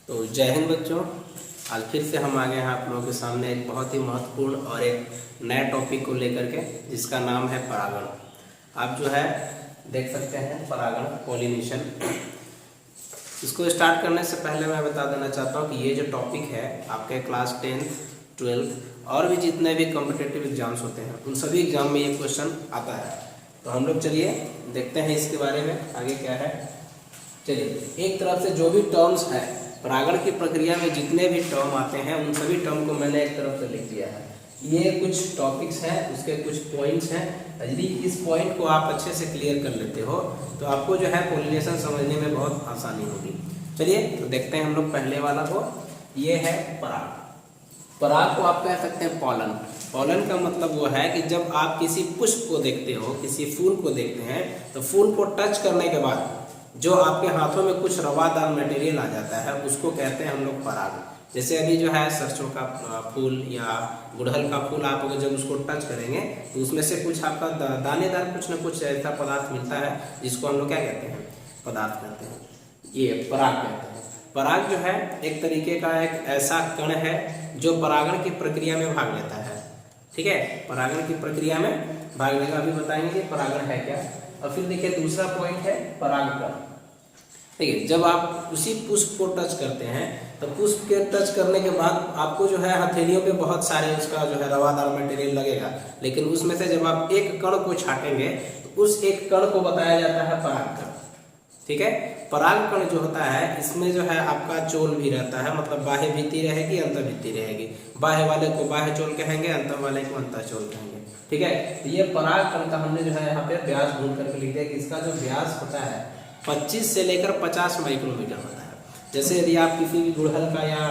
तो जय हिंद बच्चों। आज फिर से हम आ गए हैं आप लोगों के सामने एक बहुत ही महत्वपूर्ण और एक नए टॉपिक को लेकर के, जिसका नाम है परागण। आप जो है देख सकते हैं परागण, पॉलिनेशन। इसको स्टार्ट करने से पहले मैं बता देना चाहता हूँ कि ये जो टॉपिक है आपके क्लास 10th 12th और भी जितने भी कॉम्पिटिटिव एग्जाम्स होते हैं उन सभी एग्जाम में ये क्वेश्चन आता है। तो हम लोग चलिए देखते हैं इसके बारे में आगे क्या है। चलिए, एक तरफ से जो भी टर्म्स है परागण की प्रक्रिया में जितने भी टर्म आते हैं उन सभी टर्म को मैंने एक तरफ से लिख दिया है। ये कुछ टॉपिक्स हैं, उसके कुछ पॉइंट्स हैं। यदि इस पॉइंट को आप अच्छे से क्लियर कर लेते हो तो आपको जो है पॉलिनेशन समझने में बहुत आसानी होगी। चलिए तो देखते हैं हम लोग पहले वाला को। ये है पराग। पराग को आप कह सकते हैं पॉलन। पॉलन का मतलब वो है कि जब आप किसी पुष्प को देखते हो, किसी फूल को देखते हैं, तो फूल को टच करने के बाद जो आपके हाथों में कुछ रवादार मटेरियल आ जाता है उसको कहते हैं हम लोग पराग। जैसे अभी जो है सरसों का फूल या गुड़हल का फूल आप अगर जब उसको टच करेंगे तो उसमें से कुछ आपका दानेदार कुछ न कुछ ऐसा पदार्थ मिलता है जिसको हम लोग क्या कहते हैं, पदार्थ कहते हैं। ये पराग कहते हैं। पराग जो है एक तरीके का एक ऐसा कण है जो परागण की प्रक्रिया में भाग लेता है। ठीक है, परागण की प्रक्रिया में भाग लेगा। अभी बताएंगे कि परागण है क्या। और फिर देखिए दूसरा पॉइंट है परागकण। देखिए, जब आप उसी पुष्प को टच करते हैं तो पुष्प के टच करने के बाद आपको जो है हथेलियों पे बहुत सारे उसका जो है रवादार मटेरियल लगेगा, लेकिन उसमें से जब आप एक कण को छाटेंगे तो उस एक कण को बताया जाता है परागकण। ठीक है, परागकण जो होता है इसमें जो है आपका चोल भी रहता है, मतलब बाह्य भित्ति रहेगी, अंतर भित्ति रहेगी। बाह्य वाले को बाह्य चोल कहेंगे, अंतर वाले को अंतर चोल कहेंगे। ठीक है, तो ये परागकण का हमने जो है यहाँ पे व्यास ढूंढ करके लिख दिया कि इसका जो व्यास होता है 25 से लेकर 50 माइक्रोमीटर होता है। जैसे यदि आप किसी भी गुड़हल का या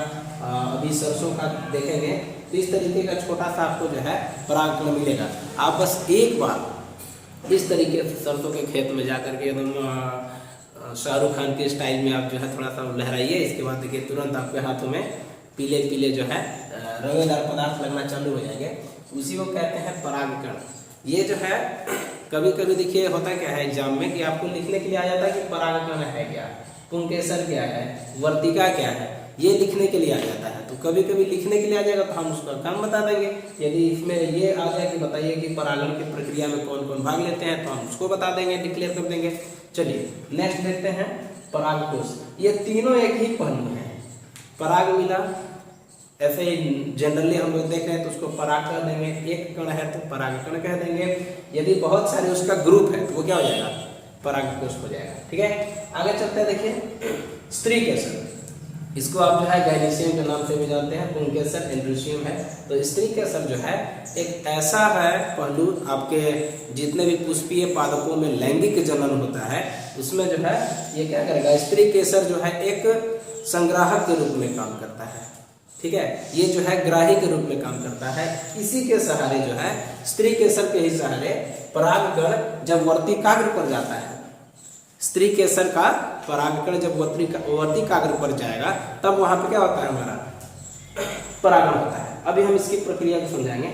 अभी सरसों का देखेंगे तो इस तरीके का छोटा सा आपको जो है परागकण मिलेगा। आप बस एक बार इस तरीके से सरसों के खेत में जा करके एकदम शाहरुख खान के स्टाइल में आप जो है थोड़ा सा लहराइए। इसके बाद देखिए तुरंत आपके हाथों में पीले पीले जो है रंगीदार पदार्थ लगना चालू हो जाएंगे। उसी को कहते हैं परागकण। ये जो है कभी कभी देखिए होता क्या है एग्जाम में कि आपको लिखने के लिए आ जाता है कि परागकण है क्या, पुंकेसर क्या है, वर्तिका क्या है, ये लिखने के लिए आ जाता है। तो कभी कभी लिखने के लिए आ जाएगा तो हम उसका काम बता देंगे। यदि इसमें ये आ जाए कि बताइए कि परागण की प्रक्रिया में कौन कौन भाग लेते हैं तो हम उसको बता देंगे, डिक्लेयर कर देंगे। चलिए नेक्स्ट देखते हैं परागकोश। ये तीनों एक ही पहलू है। पराग मिला, ऐसे ही जनरली हम लोग देख रहे हैं तो उसको पराग कह देंगे। एक कण है तो परागकण कह देंगे। यदि बहुत सारे उसका ग्रुप है तो वो क्या हो जाएगा, परागकोश हो जाएगा। ठीक है, आगे चलते हैं। देखिए स्त्री केसर, इसको आप जो है गाइनीशियम के नाम से भी जानते हैं, पुंकेसर एंड्रोशियम है। तो स्त्री केसर जो है एक ऐसा है पहलू, आपके जितने भी पुष्पीय पादपों में लैंगिक जनन होता है उसमें जो है ये क्या करेगा, स्त्री केसर जो है एक संग्राहक के रूप में काम करता है। ठीक है, ये जो है ग्राही के रूप में काम करता है। इसी के सहारे जो है स्त्री केसर के ही सहारे परागकण जब वर्तिकाग्र पर जाता है, स्त्री केसर का परागकण जब वर्तिकाग्र पर जाएगा तब वहां पे क्या होता है, हमारा परागण होता है। अभी हम इसकी प्रक्रिया को समझाएंगे।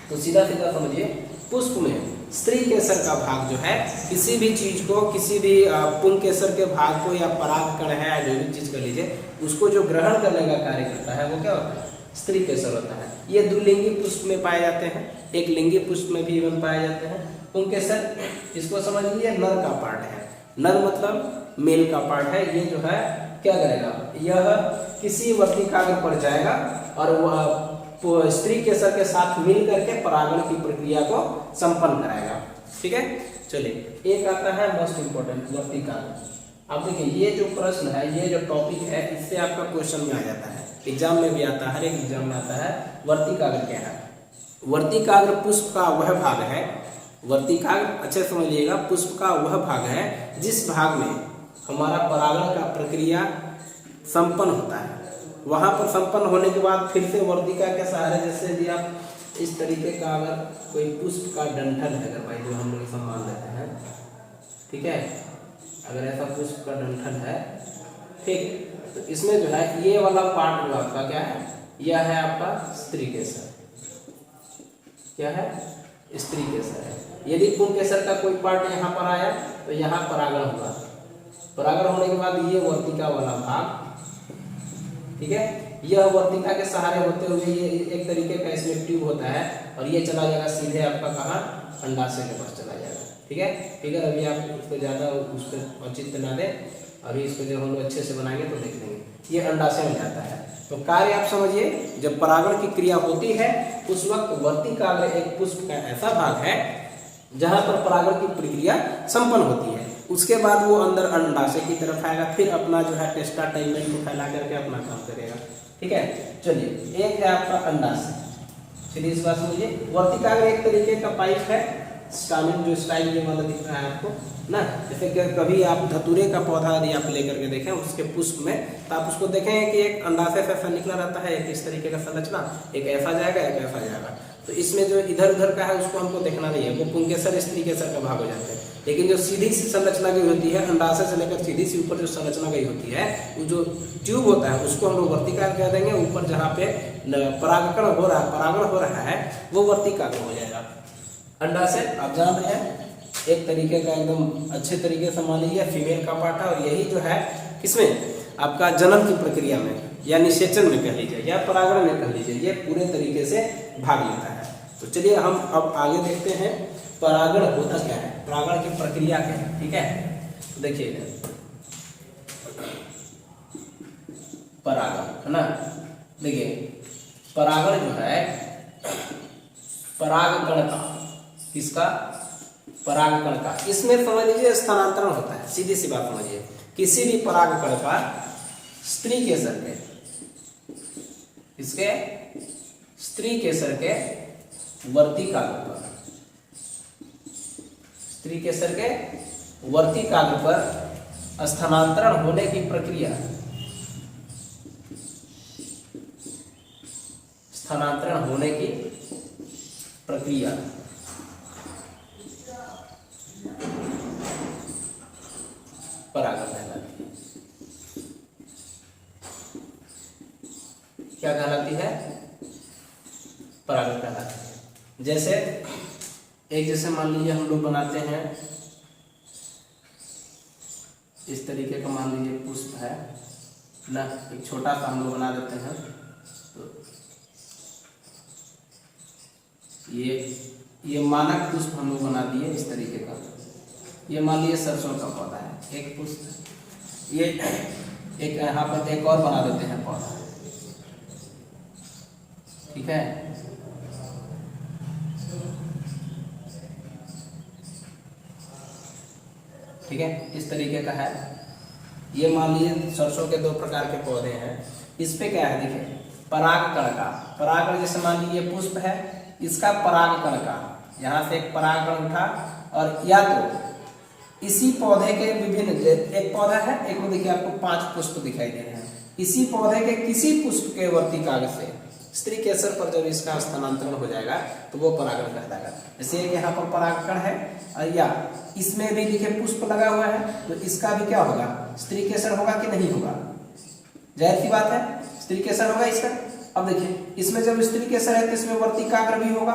तो सीधा सीधा समझिए, पुष्प में स्त्री केसर का भाग जो है किसी भी चीज को, किसी भी पुंकेसर के भाग को या परागकण है जो भी चीज कर लीजिए उसको जो ग्रहण करने का कार्य करता है वो क्या होता है, स्त्री केसर होता है। ये द्विलिंगी पुष्प में पाए जाते हैं, एक लिंगी पुष्प में भी इवन पाए जाते हैं। पुंकेसर इसको समझ लीजिए नर का पार्ट है। नर मतलब मेल का पार्ट है। ये जो है क्या करेगा, यह किसी वर्तिकाग्र पर जाएगा और वह स्त्री केसर के साथ मिल करके परागण की प्रक्रिया को संपन्न कराएगा। ठीक है, चलिए एक आता है मोस्ट इंपोर्टेंट, वर्तिकाग्र। अब देखिए ये जो प्रश्न है, ये जो टॉपिक है, इससे आपका क्वेश्चन में आ जाता है, एग्जाम में भी आता है, हर एक एग्जाम में आता है। वर्तिकाग्र क्या है? वर्तिकाग्र पुष्प का वह भाग है, वर्तिकाग्र अच्छे समझिएगा, पुष्प का वह भाग है जिस भाग में हमारा परागण का प्रक्रिया संपन्न होता है। वहां पर संपन्न होने के बाद फिर से वर्तिका के सहारे, जैसे यदि आप इस तरीके का अगर कोई पुष्प का डंठल है, अगर भाई जो हम लोग सम्मान लेते हैं, ठीक है, अगर ऐसा पुष्प का डंठल है, ठीक, तो इसमें जो है ये वाला पार्ट जो आपका क्या है, यह है आपका स्त्री केसर। क्या है, स्त्री केसर है। यदि पुंकेसर का कोई पार्ट यहाँ पर आया तो यहाँ परागण होगा। परागण होने के बाद ये वर्तिका वाला भाग ठीक है। यह वर्तिका के सहारे होते हुए ये एक तरीके का इसमें ट्यूब होता है और ये चला जाएगा सीधे आपका कहाँ, अंडाशय के पास चला जाएगा। ठीक है, फिगर अभी आप उसको ज़्यादा उस पर औचित्य ना दें, अभी इसको जब हम लोग अच्छे से बनाएंगे तो देख लेंगे। ये अंडाशय में जाता है। तो कार्य आप समझिए, जब परागण की क्रिया होती है उस वक्त वर्तिकाग्र एक पुष्प का ऐसा भाग है जहाँ पर परागण की प्रक्रिया संपन्न होती है। उसके बाद वो अंदर अंडाशय की तरफ आएगा, फिर अपना जो है टेस्टाटाइलमेंट को फैला करके अपना काम करेगा। ठीक है, चलिए एक है आपका अंडाशय। चलिए इस बात समझिए, वर्तिकाग्र एक तरीके का पाइप है, स्टामिन जो स्टाइल ये वाला दिख रहा है आपको ना, जैसे कि कभी आप धतूरे का पौधा यदि आप लेकर के देखें उसके पुष्प में, तो आप उसको देखेंगे कि एक अंडाशय से ऐसा निकला रहता है, एक इस तरीके का संरचना, एक ऐसा जाएगा एक ऐसा जाएगा। तो इसमें जो इधर उधर का है उसको हमको देखना नहीं है, वो पुंकेसर स्त्रीकेसर का भाग हो जाते हैं। लेकिन जो सीधी सी संरचना गई होती है, अंडाशय से लेकर सीधी सी ऊपर जो संरचना गई होती है, वो जो ट्यूब होता है उसको हम लोग वर्तिकाग्र कह देंगे। ऊपर जहाँ पे परागकण हो रहा है, परागण हो रहा है, वो वर्तिकाग्र हो जाएगा। अंडाशय आप जान रहे हैं एक तरीके का एकदम अच्छे तरीके से मान लीजिए फीमेल का पार्ट है, और यही जो है किसमें आपका जन्म की प्रक्रिया में या निषेचन में कह लीजिए या परागण में कह लीजिए, ये पूरे तरीके से भाग लेता है। तो चलिए हम अब आगे देखते हैं परागण होता क्या है, परागण की प्रक्रिया क्या है। ठीक है, तो देखिए परागण है ना, देखिए परागण जो है परागकण का, किसका, परागकण का, इसमें समझ लीजिए स्थानांतरण होता है। सीधी सी बात समझिए, किसी भी परागकण का स्त्री केसर के, इसके स्त्री केसर के वर्तिकाग्र पर, स्त्री केसर के वर्तिकाग्र पर स्थानांतरण होने की प्रक्रिया, स्थानांतरण होने की प्रक्रिया परागण कहलाती है। क्या कहलाती है, परागण कहलाती है। जैसे एक, जैसे मान लीजिए हम लोग बनाते हैं इस तरीके का, मान लीजिए पुष्प है ना, एक छोटा सा हम लोग बना देते हैं। तो ये मानक पुष्प हम लोग बना दिए इस तरीके का। ये मान लीजिए सरसों का पौधा है, एक पुष्प, ये एक यहाँ पर एक और बना देते हैं पौधा। ठीक है, ठीक है, इस तरीके का है। ये मान लीजिए सरसों के दो प्रकार के पौधे हैं। इस पे क्या है, देखिए परागकण का, परागकण जैसे मान लीजिए पुष्प है, इसका परागकण का यहाँ से एक परागकण उठा, और या तो इसी पौधे के विभिन्न, एक पौधा है, एक में देखिए आपको 5 पुष्प दिखाई दे रहे हैं, इसी पौधे के किसी पुष्प के वर्तिकाग्र से स्त्री केसर पर जब इसका स्थानांतरण हो जाएगा तो वो परागण कहलाएगा। जैसे यहाँ पर परागकण है, या इसमें भी देखिए पुष्प लगा हुआ है, तो इसका भी क्या होगा, स्त्री केसर होगा कि नहीं होगा, जाहिर सी बात है स्त्री केसर होगा इसका। अब देखिए इसमें जब स्त्री केसर है तो इसमें वर्तिकाग्र भी होगा,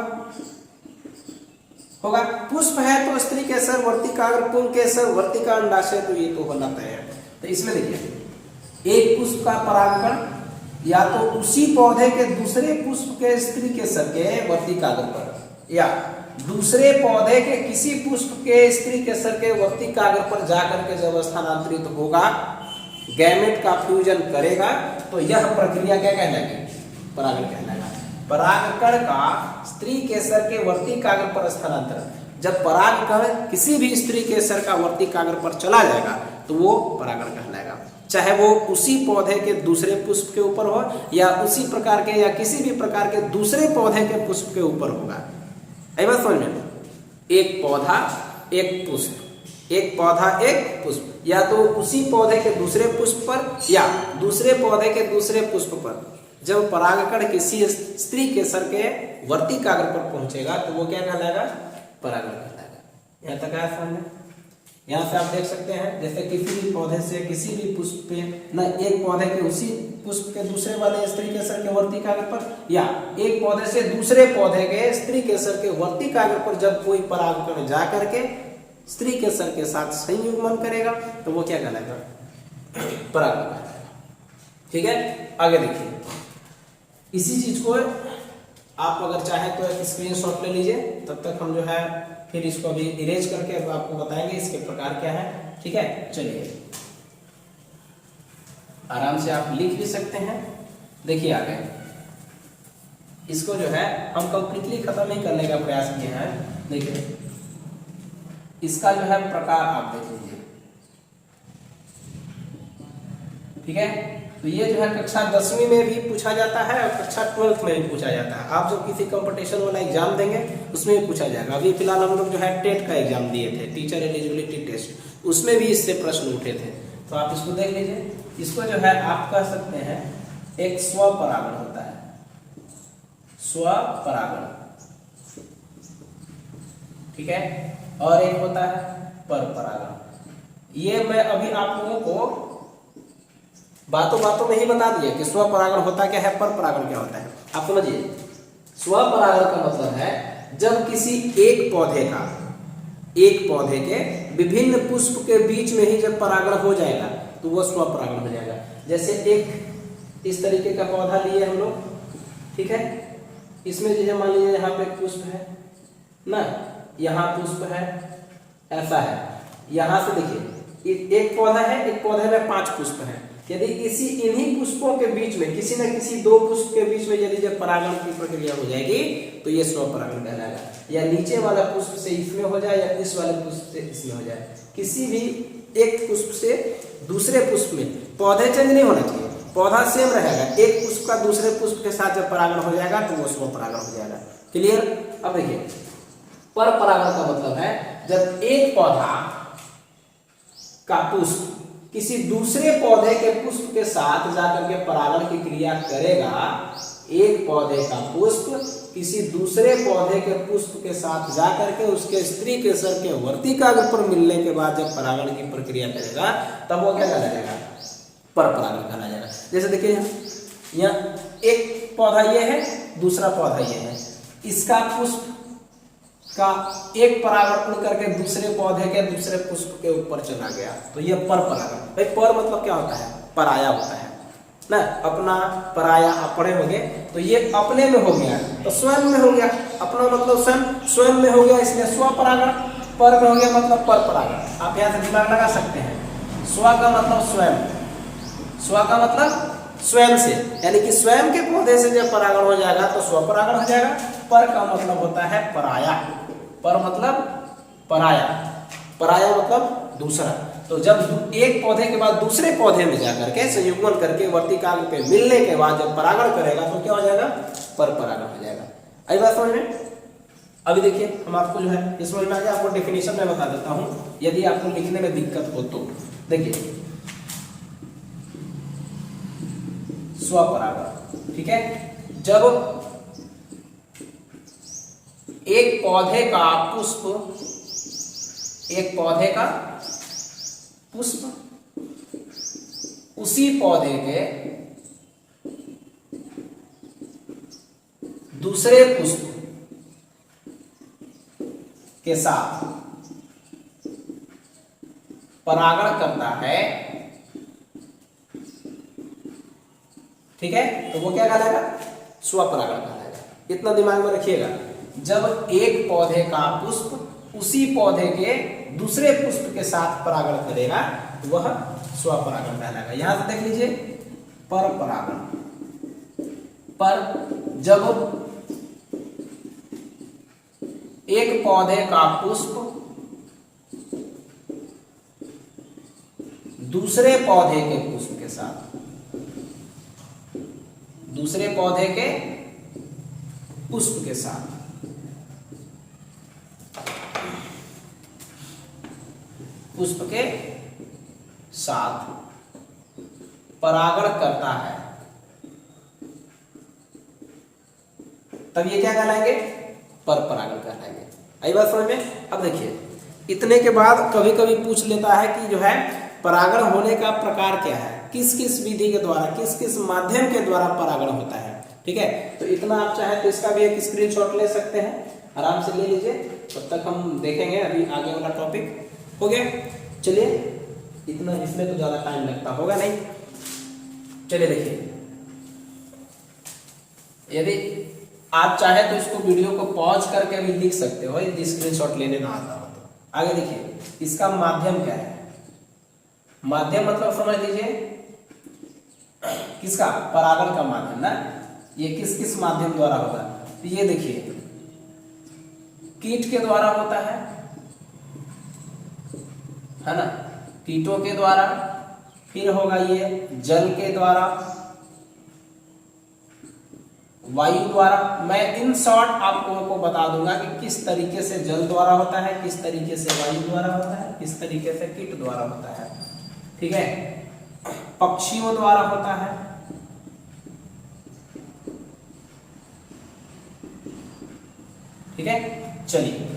होगा। पुष्प है तो स्त्री केसर, वर्तिकाग्र, पुंकेसर, वर्तिका, अंडाशय, तो ये तो होना तय है। तो इसमें देखिए एक पुष्प का परागकण या तो उसी पौधे के दूसरे पुष्प के स्त्री केसर के वर्तिकाग्र पर, या दूसरे पौधे के किसी पुष्प के स्त्री केसर के वर्तिकाग्र पर जाकर के जब स्थानांतरित होगा, गैमेट का फ्यूजन करेगा, तो यह प्रक्रिया क्या कहलाएगी, परागण कहलाएगा। परागकण का स्त्री केसर के वर्तिकाग्र पर स्थानांतरण, जब परागकण किसी भी स्त्री केसर का वर्तिकाग्र पर चला जाएगा तो वो परागण कहलाएगा, चाहे वो उसी पौधे के दूसरे पुष्प के ऊपर हो या उसी प्रकार के या किसी भी प्रकार के दूसरे पौधे के पुष्प के ऊपर होगा। आई बात समझ में, एक पौधा एक पुष्प, एक पौधा एक पुष्प, या तो उसी पौधे के दूसरे पुष्प पर या दूसरे पौधे के दूसरे पुष्प पर जब परागकण किसी स्त्री केसर के वर्तिकाग्र पर पहुंचेगा तो वो क्या कहलाएगा, परागण कहलाएगा। यहाँ तक आया समझ में। यहाँ से आप देख सकते हैं जैसे किसी भी पौधे से किसी भी पुष्प पे न, एक पौधे के उसी पुष्प के दूसरे वाले स्त्री केसर के वर्तिकाग्र पर, या एक पौधे से दूसरे पौधे के स्त्री केसर के वर्तिकाग्र पर जब कोई परागकण जा करके स्त्री केसर के साथ संयुग्मन करेगा तो वो क्या कहलाएगा, परागण कहलाएगा। ठीक है, आगे देखिए, इसी चीज को आप अगर चाहे तो एक स्क्रीनशॉट ले लीजिए, तब तक हम जो है फिर इसको अभी इरेज करके अब आपको बताएंगे इसके प्रकार क्या है। ठीक है, चलिए आराम से आप लिख भी सकते हैं। देखिए आगे इसको जो है हम कंप्लीटली खत्म ही करने का प्रयास किए हैं। देखिए इसका जो है प्रकार आप देख लीजिए। ठीक है, तो ये जो है कक्षा 10वीं में भी पूछा जाता है और कक्षा 12th में भी पूछा जाता है। आप जब किसी कंपटीशन वाला एग्जाम देंगे उसमें भी पूछा जाएगा। अभी फिलहाल हम लोग जो है टेट का एग्जाम दिए थे, टीचर एलिजिबिलिटी टेस्ट, उसमें भी इससे प्रश्न उठे थे। तो आप इसको देख लीजिए। इसको जो है आप कह सकते हैं एक स्वपरागण होता है, स्वपरागण। ठीक है, और एक होता है परपरागण। ये मैं अभी आप लोगों को बातों बातों में ही बता दिया कि स्वपरागण होता क्या है, परपरागण क्या होता है। आप समझिए, स्वपरागण का मतलब है जब किसी एक पौधे के विभिन्न पुष्प के बीच में ही जब परागण हो जाएगा तो वह स्वपरागण हो जाएगा। जैसे एक इस तरीके का पौधा लिए हम लोग, ठीक है, इसमें जैसे मान लीजिए यहाँ पे पुष्प है ना, यहाँ पुष्प है, ऐसा है। यहाँ से देखिए एक पौधा है, एक पौधे में 5 पुष्प हैं। यदि इन्हीं पुष्पों के बीच में किसी न किसी 2 पुष्प के बीच में यदि जब परागण की प्रक्रिया हो जाएगी तो ये स्वपरागण कहलाएगा। या नीचे वाला पुष्प से इसमें हो जाए या इस वाले पुष्प से इसमें हो जाए, किसी भी एक पुष्प से दूसरे पुष्प में, पौधे चेंज नहीं होना चाहिए, पौधा सेम रहेगा। एक पुष्प का दूसरे पुष्प के साथ जब परागण हो जाएगा तो वो स्वपरागण हो जाएगा। क्लियर? अब देखिए परपरागण का मतलब है जब एक पौधा का पुष्प किसी दूसरे पौधे के पुष्प के साथ जाकर के परागण की क्रिया करेगा। एक पौधे का पुष्प किसी दूसरे पौधे के पुष्प के साथ जाकर के उसके स्त्री केसर के वर्तिकाग्र पर मिलने के बाद जब परागण की प्रक्रिया करेगा तब वो क्या कहलाएगा, परपरागण कहलाया जाएगा। जैसे देखिए यहाँ एक पौधा ये है, दूसरा पौधा ये है, इसका पुष्प का एक परागण उड़ करके दूसरे पौधे के दूसरे पुष्प के ऊपर चला गया तो ये परपरागण। भाई पर मतलब क्या होता है, पराया होता है ना, अपना पराया अपने हो गए, तो ये अपने में हो गया तो स्वयं में हो गया। अपना मतलब स्वयं में हो गया, इसलिए स्वपरागण। पर में हो गया मतलब परपरागण। आप यहाँ से दिमाग लगा सकते हैं। स्व का मतलब स्वयं, स्व का मतलब स्वयं से, यानी कि स्वयं के पौधे से जब परागण हो जाएगा तो स्वपरागण हो जाएगा। पर का मतलब होता है पराया। पर मतलब पराया, पराया मतलब दूसरा। तो जब एक पौधे के बाद दूसरे पौधे में जाकर के संयुग्मन करके वर्तिकाग्र पे मिलने के बाद जब परागण करेगा तो क्या हो जाएगा, परपरागण हो जाएगा। आई बात समझ में? अभी देखिए हम आपको जो है इस समझ में आ गया। आपको डेफिनेशन में बता देता हूं यदि आपको लिखने में दिक्कत हो तो। देखिए स्वपरागण, ठीक है, जब एक पौधे का पुष्प, एक पौधे का पुष्प उसी पौधे के दूसरे पुष्प के साथ परागण करता है, ठीक है, तो वो क्या कहलाएगा, स्वपरागण कहलाएगा। इतना दिमाग में रखिएगा। जब एक पौधे का पुष्प उसी पौधे के दूसरे पुष्प के साथ परागण करेगा तो वह स्वपरागण कहलाएगा। यहां से देख लीजिए परपरागण। पर जब एक पौधे का पुष्प दूसरे पौधे के पुष्प के साथ, दूसरे पौधे के पुष्प के साथ परागण करता है तब ये क्या कहलाएंगे, परपरागण कहलाएंगे। आई बात समझ में? अब देखिए इतने के बाद कभी कभी पूछ लेता है कि जो है परागण होने का प्रकार क्या है, किस किस विधि के द्वारा, किस किस माध्यम के द्वारा परागण होता है। ठीक है, तो इतना आप चाहे तो इसका भी एक स्क्रीनशॉट ले सकते हैं, आराम से ले लीजिए। तब तक हम देखेंगे अभी आगे वाला टॉपिक। हो गया, चलिए इतना, इसमें तो ज्यादा टाइम लगता होगा नहीं। चलिए देखिए, यदि आप चाहे तो इसको वीडियो को पॉज करके भी लिख सकते हो यदि स्क्रीनशॉट लेने ना आता हो तो। आगे देखिए, इसका माध्यम क्या है? माध्यम मतलब समझ लीजिए किसका? परागण का माध्यम ना। ये किस किस माध्यम द्वारा होगा? तो ये देखिए, कीट के द्वारा होता है ना, कीटों के द्वारा, फिर होगा ये जल के द्वारा, वायु द्वारा। मैं इन शॉर्ट आप लोगों को बता दूंगा कि किस तरीके से जल द्वारा होता है, किस तरीके से वायु द्वारा होता है, किस तरीके से कीट द्वारा होता है। ठीक है, पक्षियों द्वारा होता है, ठीक है। चलिए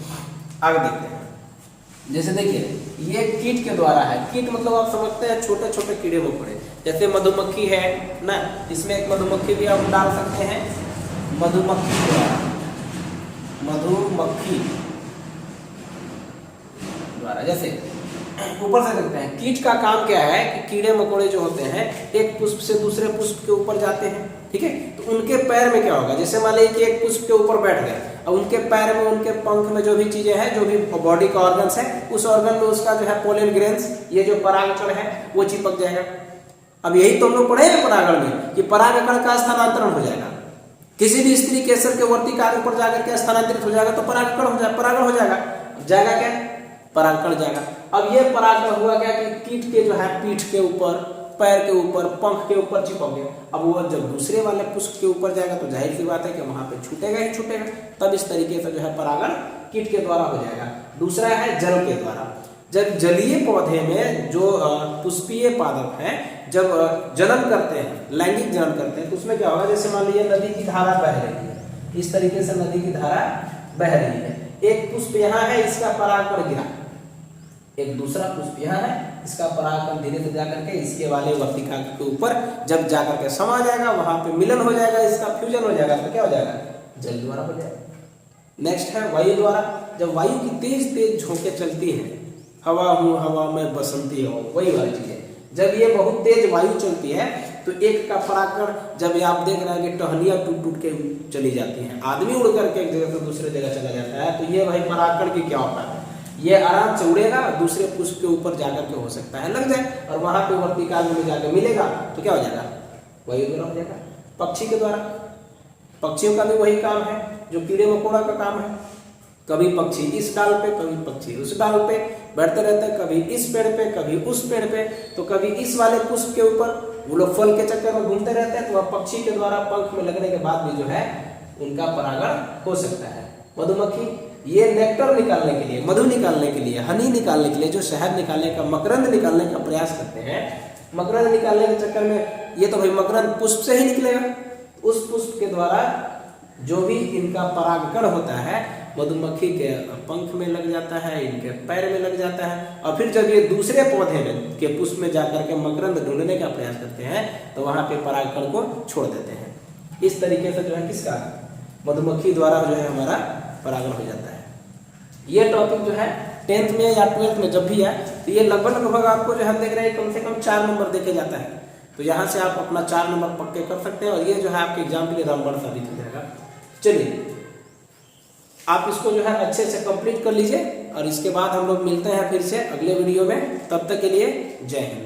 आगे देखते हैं। जैसे देखिए ये कीट के द्वारा है। कीट मतलब आप समझते हैं छोटे छोटे कीड़े मकोड़े, जैसे मधुमक्खी है ना, इसमें एक मधुमक्खी भी आप डाल सकते हैं। मधुमक्खी द्वारा, मधुमक्खी द्वारा जैसे ऊपर से देखते हैं। कीट का काम क्या है कि कीड़े मकोड़े जो होते हैं एक पुष्प से दूसरे पुष्प के ऊपर जाते हैं, ठीक है। तो उनके पैर में क्या होगा, जैसे मान लीजिए कि एक पुष्प के ऊपर बैठ गए, अब उनके पैर में, उनके पंख में जो भी चीजें हैं, जो भी बॉडी का ऑर्गन्स है, उस ऑर्गन में उसका जो है पोलन ग्रेन्स, ये जो परागकण है वो चिपक जाएगा। अब यही तो हम लोग पढ़े हैं परागण में कि परागकण का स्थानांतरण हो जाएगा। किसी भी स्त्री केसर के वर्तिकाल ऊपर जाकर के स्थानांतरित हो जाएगा तो परागकण हो जाएगा, परागण हो जाएगा। जाएगा क्या? परागकण जाएगा। अब ये परागकण हुआ क्या कि कीट के जो है पीठ के ऊपर, पैर के ऊपर, पंख के ऊपर चिपक गया। अब वो जब दूसरे वाले पुष्प के ऊपर जाएगा तो जाहिर सी बात है कि वहां पे छूटेगा ही छूटेगा। तब इस तरीके से जो है परागण कीट के द्वारा हो जाएगा। दूसरा है जल के द्वारा। जब जलीय पौधे में जो पुष्पीय पादप है जब जन्म करते हैं, लैंगिक जन्म करते हैं, तो उसमें क्या होगा, जैसे मान लीजिए नदी की धारा बह रही है, इस तरीके से नदी की धारा बह रही है। एक पुष्प यहाँ है, इसका परागकण गिरा, एक दूसरा पुष्प यहाँ है, इसका परागकण धीरे धीरे जाकर के इसके वाले वर्तिका के ऊपर जब जाकर के समा जाएगा, वहां पे मिलन हो जाएगा, इसका फ्यूजन हो जाएगा, तो क्या हो जाएगा? जल द्वारा हो जाएगा। नेक्स्ट है वायु द्वारा। जब वायु की तेज तेज झोंके चलती हैं, हवा हूँ हवा में बसंती हो, वही वाली चीज है। जब ये बहुत तेज वायु चलती है तो एक का परागकण, जब ये आप देख रहे हैं कि टहनियां टूट टूट के चली जाती हैं, आदमी उड़ करके एक जगह से दूसरे जगह चला जाता है, तो ये भाई परागकण की क्या होता है, ये आराम से उड़ेगा, दूसरे पुष्प के ऊपर जाकर के हो सकता है लग जाए, और वहां पे वर्तिकाल में जाकर मिलेगा तो क्या हो जाएगा? वायु द्वारा हो जाएगा। पक्षी के द्वारा, पक्षियों का भी वही काम है जो कीड़े मकोड़ा का काम है। कभी पक्षी इस डाल पे, कभी पक्षी उस डाल पे बैठते रहते हैं, कभी इस पेड़ पे, कभी उस पेड़ पे, तो कभी इस वाले पुष्प के ऊपर। वो लोग फल के चक्कर में घूमते रहते हैं, तो वह पक्षी के द्वारा पंख में लगने के बाद भी जो है उनका परागण हो सकता है। मधुमक्खी ये नेक्टर निकालने के लिए, मधु निकालने के लिए, हनी निकालने के लिए, जो शहद निकालने का, मकरंद निकालने का प्रयास करते हैं, मकरंद निकालने के चक्कर में ये तो भाई मकरंद पुष्प से ही निकलेगा। उस पुष्प के द्वारा जो भी इनका परागकण होता है मधुमक्खी के पंख में लग जाता है, इनके पैर में लग जाता है, और फिर जब ये दूसरे पौधे में के पुष्प में जाकर के मकरंद ढूंढने का प्रयास करते हैं तो वहां पे परागकण को छोड़ देते हैं। इस तरीके से जो है किसका, मधुमक्खी द्वारा जो है हमारा परागण हो जाता है। ये टॉपिक जो है 10th में या 12th में जब भी है तो ये लगभग आपको जो हम देख रहे हैं कम से कम 4 नंबर देके जाता है। तो यहाँ से आप अपना 4 नंबर पक्के कर सकते हैं, और ये जो है आपके एग्जाम के लिए रामबाण साबित हो जाएगा। चलिए आप इसको जो है अच्छे से कंप्लीट कर लीजिए, और इसके बाद हम लोग मिलते हैं फिर से अगले वीडियो में। तब तक के लिए जय हिंद।